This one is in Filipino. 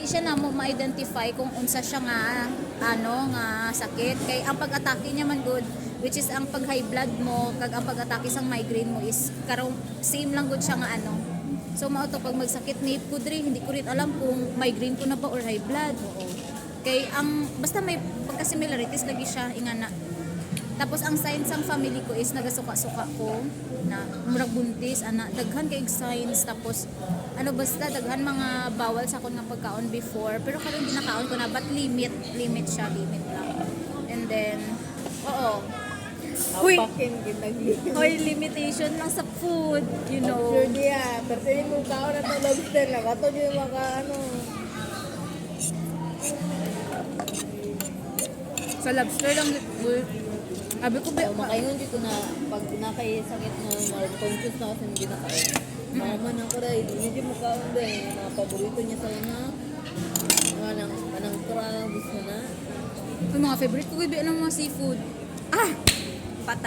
siya na mo ma-identify kung unsa siya nga nga sakit. Kay ang pag-atake niya man good, which is ang pag high blood mo kag ang pag-atake sang migraine mo is karong same lang good siya nga So mao to pag magsakit ni kudri, hindi ko rin alam kung migraine ko na ba or high blood. Oo. Kay ang basta may pagka-similarities lagi siya ingana. Tapos ang signs sang family ko is nagasuka-suka ko na murag buntis ana daghan kay signs tapos basta daghan mga bawal sa akon nga pagkaon before pero karon ginakaon ko na but limit lang. And then Uy, hoy, limitation lang sa food, you know. Sure diya, pero hindi mo kaon na itong lobster na kato yung mga Sa lobster lang good. Abi ko ba makaingon dito na pag nakay-sakit na conscious na kasi hindi nakain. Mama na ko rin, hindi mo kaon din. Mga paborito niya sa anang crabs na. Yung mga favorite ko, bibi, mga seafood. Patay ka.